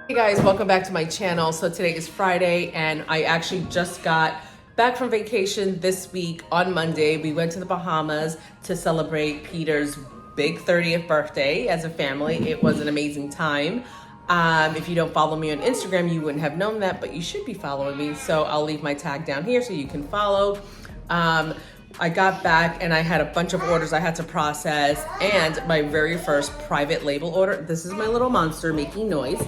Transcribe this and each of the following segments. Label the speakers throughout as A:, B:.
A: Hey guys, welcome back to my channel. So today is Friday and I actually just got back from vacation this week on Monday. We went to the Bahamas to celebrate Peter's big 30th birthday as a family. It was an amazing time. If you don't follow me on Instagram, you wouldn't have known that, but you should be following me. So I'll leave my tag down here so you can follow. I got back and I had a bunch of orders I had to process and my very first private label order. This is my little monster making noise.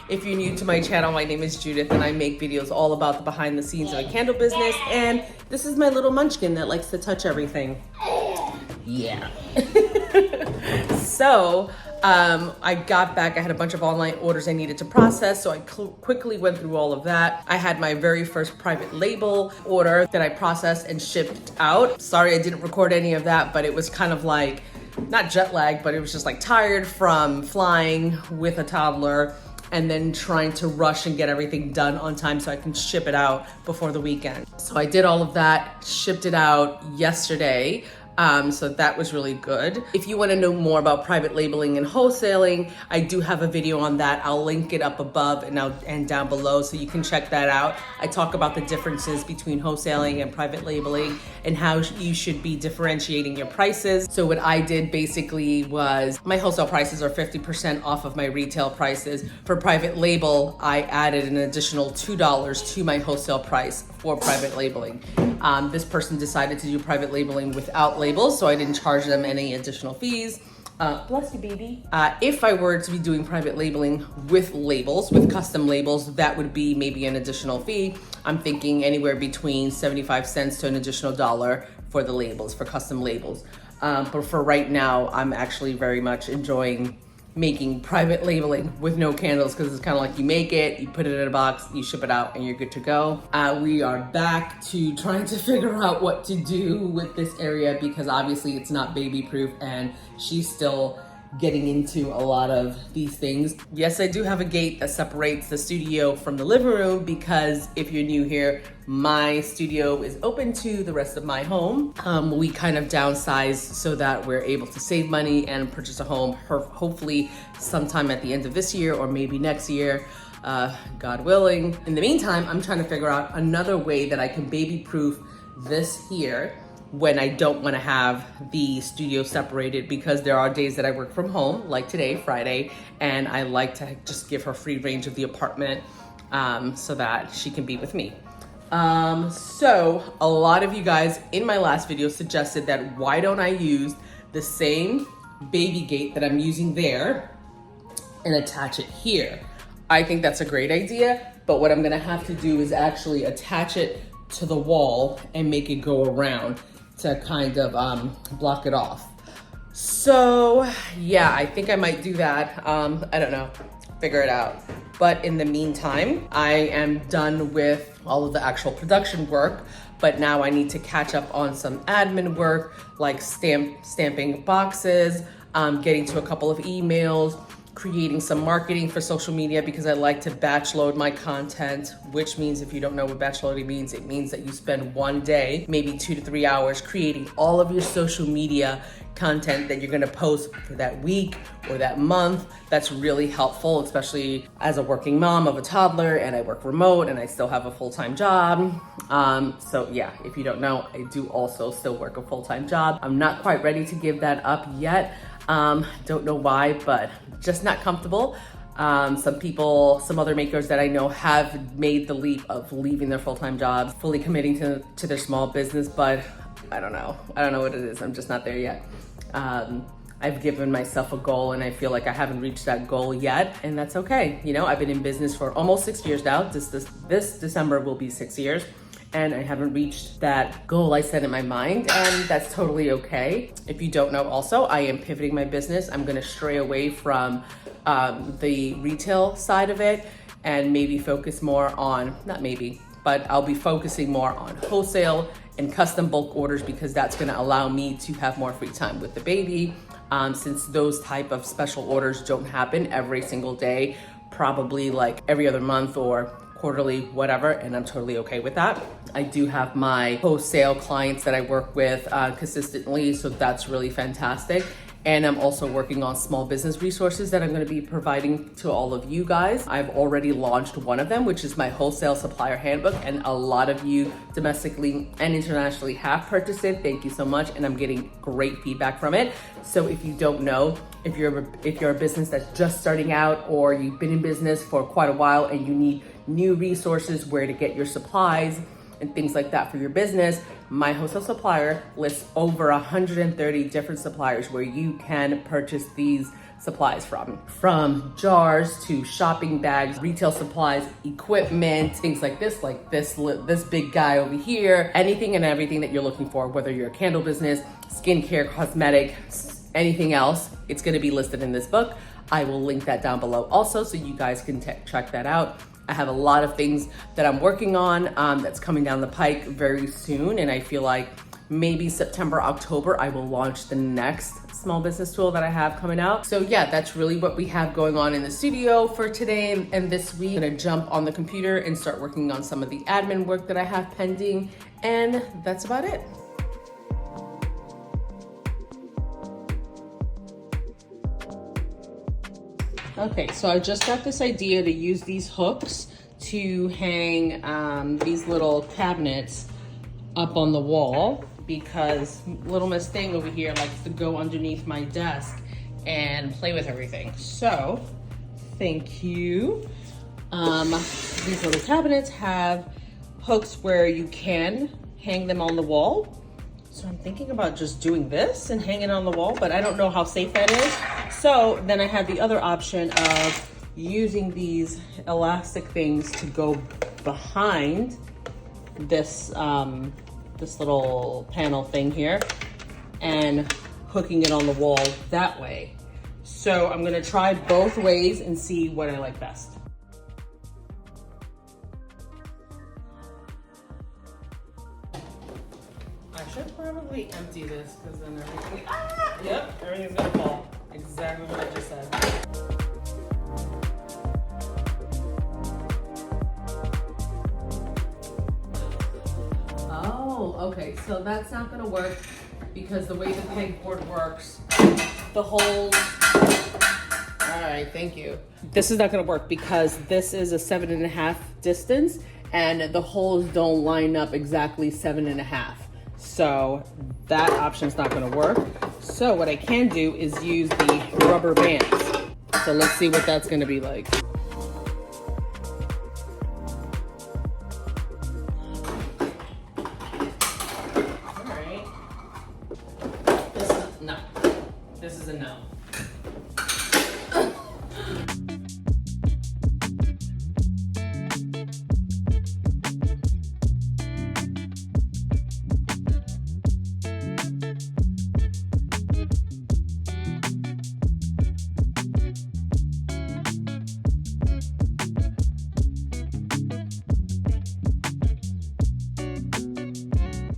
A: If you're new to my channel, my name is Judith and I make videos all about the behind the scenes of a candle business. And this is my little munchkin that likes to touch everything. Yeah. So I got back, I had a bunch of online orders I needed to process. So I quickly went through all of that. I had my very first private label order that I processed and shipped out. Sorry, I didn't record any of that, but it was kind of like, not jet lag, but it was just like tired from flying with a toddler and then trying to rush and get everything done on time so I can ship it out before the weekend. So I did all of that, shipped it out yesterday. So that was really good. If you want to know more about private labeling and wholesaling, I do have a video on that. I'll link it up above and down below so you can check that out. I talk about the differences between wholesaling and private labeling and how you should be differentiating your prices. So what I did basically was my wholesale prices are 50% off of my retail prices. For private label, I added an additional $2 to my wholesale price for private labeling. This person decided to do private labeling without labels, so I didn't charge them any additional fees. Bless you, baby. If I were to be doing private labeling with labels, with custom labels, that would be maybe an additional fee. I'm thinking anywhere between 75 cents to an additional $1 for the labels, for custom labels. But for right now, I'm actually very much enjoying making private labeling with no candles because it's kind of like you make it, you put it in a box, you ship it out, and you're good to go. We are back to trying to figure out what to do with this area because obviously it's not baby proof and she's still getting into a lot of these things. Yes, I do have a gate that separates the studio from the living room because if you're new here, my studio is open to the rest of my home. We kind of downsized so that we're able to save money and purchase a home hopefully sometime at the end of this year or maybe next year, God willing. In the meantime, I'm trying to figure out another way that I can baby proof this here when I don't want to have the studio separated because there are days that I work from home, like today, Friday, and I like to just give her free range of the apartment so that she can be with me. So a lot of you guys in my last video suggested that why don't I use the same baby gate that I'm using there and attach it here. I think that's a great idea, but what I'm gonna have to do is actually attach it to the wall and make it go around to kind of block it off. So yeah, I think I might do that. I don't know, figure it out. But in the meantime, I am done with all of the actual production work, but now I need to catch up on some admin work, like stamping boxes, getting to a couple of emails, creating some marketing for social media because I like to batch load my content, which means if you don't know what batch loading means, it means that you spend one day, maybe 2 to 3 hours creating all of your social media content that you're gonna post for that week or that month. That's really helpful, especially as a working mom of a toddler and I work remote and I still have a full-time job. So yeah, if you don't know, I do also still work a full-time job. I'm not quite ready to give that up yet. Don't know why, but just not comfortable. Some other makers that I know have made the leap of leaving their full-time jobs, fully committing to their small business, but I don't know what it is. I'm just not there yet. I've given myself a goal and I feel like I haven't reached that goal yet, and that's okay. You know, I've been in business for almost 6 years now. This December will be 6 years. And I haven't reached that goal I set in my mind, and that's totally okay. If you don't know also, I am pivoting my business. I'm gonna stray away from the retail side of it and maybe focus more on, not maybe, but I'll be focusing more on wholesale and custom bulk orders because that's gonna allow me to have more free time with the baby. Since those type of special orders don't happen every single day, probably like every other month or quarterly, whatever, and I'm totally okay with that. I do have my wholesale clients that I work with consistently, so that's really fantastic. And I'm also working on small business resources that I'm going to be providing to all of you guys. I've already launched one of them, which is my wholesale supplier handbook. And a lot of you domestically and internationally have purchased it. Thank you so much. And I'm getting great feedback from it. So if you don't know, if you're a business that's just starting out, or you've been in business for quite a while and you need new resources, where to get your supplies and things like that for your business, my wholesale supplier lists over 130 different suppliers where you can purchase these supplies from jars to shopping bags, retail supplies, equipment, things like this big guy over here, anything and everything that you're looking for, whether you're a candle business, skincare, cosmetic, anything else, it's going to be listed in this book. I will link that down below also, so you guys can check that out. I have a lot of things that I'm working on that's coming down the pike very soon. And I feel like maybe September, October, I will launch the next small business tool that I have coming out. So yeah, that's really what we have going on in the studio for today and this week. I'm gonna jump on the computer and start working on some of the admin work that I have pending. And that's about it. Okay, so I just got this idea to use these hooks to hang these little cabinets up on the wall, because little Miss Thing over here likes to go underneath my desk and play with everything. So, thank you. These little cabinets have hooks where you can hang them on the wall. So I'm thinking about just doing this and hanging on the wall, but I don't know how safe that is. So then I had the other option of using these elastic things to go behind this, this little panel thing here and hooking it on the wall that way. So I'm gonna try both ways and see what I like best. I should probably empty this, because then everything, yep, everything's gonna fall. Exactly what I just said. Oh, okay, so that's not gonna work, because the way the pegboard works, the holes, all right, thank you. This is not gonna work because this is a 7.5 distance and the holes don't line up exactly 7.5. So that option's not gonna work. So what I can do is use the rubber bands. So let's see what that's gonna be like. All right. This is a no.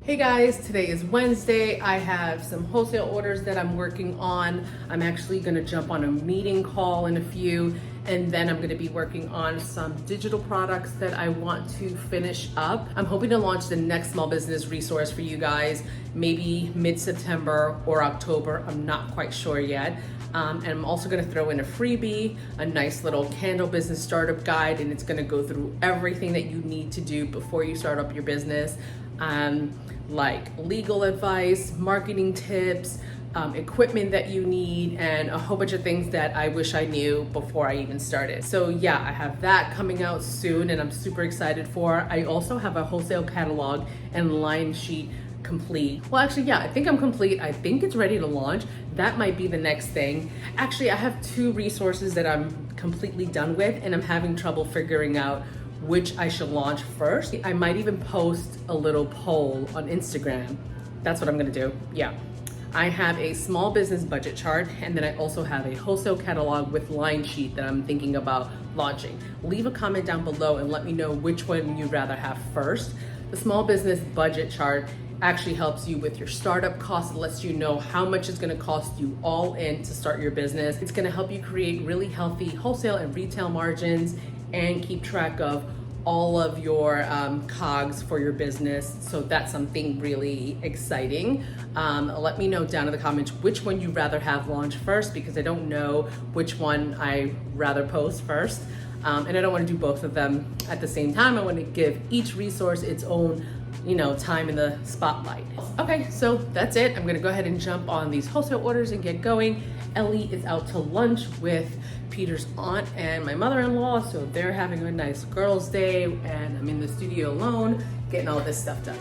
A: Hey guys, today is Wednesday. I have some wholesale orders that I'm working on. I'm actually gonna jump on a meeting call in a few, and then I'm gonna be working on some digital products that I want to finish up. I'm hoping to launch the next small business resource for you guys, maybe mid-September or October. I'm not quite sure yet. And I'm also gonna throw in a freebie, a nice little candle business startup guide, and it's gonna go through everything that you need to do before you start up your business. Like legal advice, marketing tips, equipment that you need, and a whole bunch of things that I wish I knew before I even started. So yeah, I have that coming out soon and I'm super excited for. I also have a wholesale catalog and line sheet complete. Well, actually, yeah, I think I'm complete. I think it's ready to launch. That might be the next thing. Actually, I have 2 resources that I'm completely done with, and I'm having trouble figuring out which I should launch first. I might even post a little poll on Instagram. That's what I'm gonna do, yeah. I have a small business budget chart, and then I also have a wholesale catalog with line sheet that I'm thinking about launching. Leave a comment down below and let me know which one you'd rather have first. The small business budget chart actually helps you with your startup costs. It lets you know how much it's gonna cost you all in to start your business. It's gonna help you create really healthy wholesale and retail margins and keep track of all of your cogs for your business. So that's something really exciting. Let me know down in the comments which one you'd rather have launch first, because I don't know which one I rather post first. And I don't want to do both of them at the same time. I want to give each resource its own, time in the spotlight. Okay, so that's it. I'm gonna go ahead and jump on these wholesale orders and get going. Ellie is out to lunch with Peter's aunt and my mother-in-law, so they're having a nice girls' day, and I'm in the studio alone getting all this stuff done.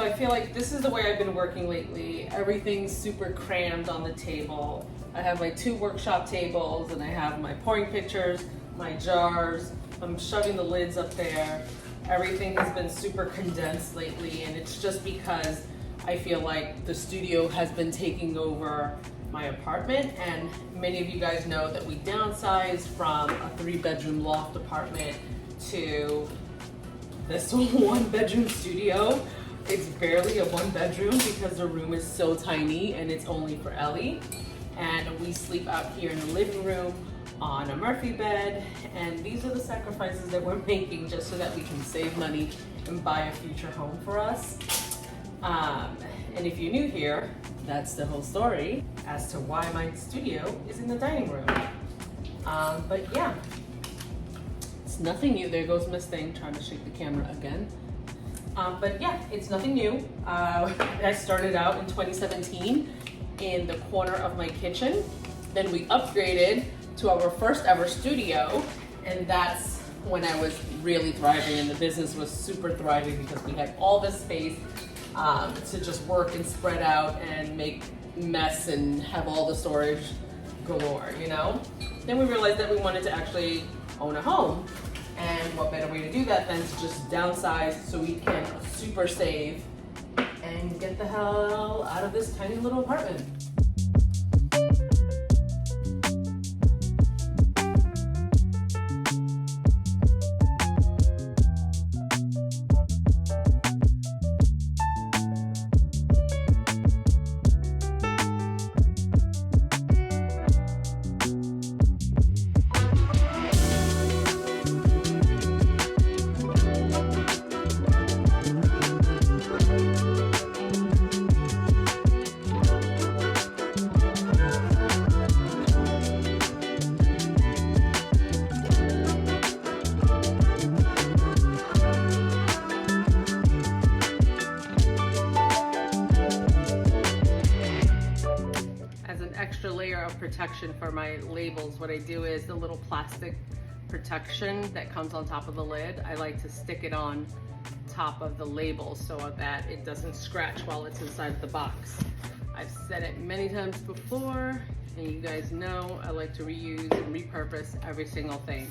A: I feel like this is the way I've been working lately. Everything's super crammed on the table. I have my 2 workshop tables, and I have my pouring pitchers, my jars. I'm shoving the lids up there. Everything has been super condensed lately, and it's just because I feel like the studio has been taking over my apartment, and many of you guys know that we downsized from a 3-bedroom loft apartment to this 1-bedroom studio. It's barely a 1-bedroom because the room is so tiny and it's only for Ellie. And we sleep out here in the living room on a Murphy bed. And these are the sacrifices that we're making just so that we can save money and buy a future home for us. And if you're new here, that's the whole story as to why my studio is in the dining room. But yeah, it's nothing new. There goes Miss Thing trying to shake the camera again. But yeah, it's nothing new. I started out in 2017 in the corner of my kitchen. Then we upgraded to our first ever studio, and that's when I was really thriving and the business was super thriving because we had all this space to just work and spread out and make mess and have all the storage galore, Then we realized that we wanted to actually own a home. And what better way to do that than to just downsize so we can super save and get the hell out of this tiny little apartment. Layer of protection for my labels, what I do is the little plastic protection that comes on top of the lid, I like to stick it on top of the label so that it doesn't scratch while it's inside the box. I've said it many times before, and you guys know I like to reuse and repurpose every single thing.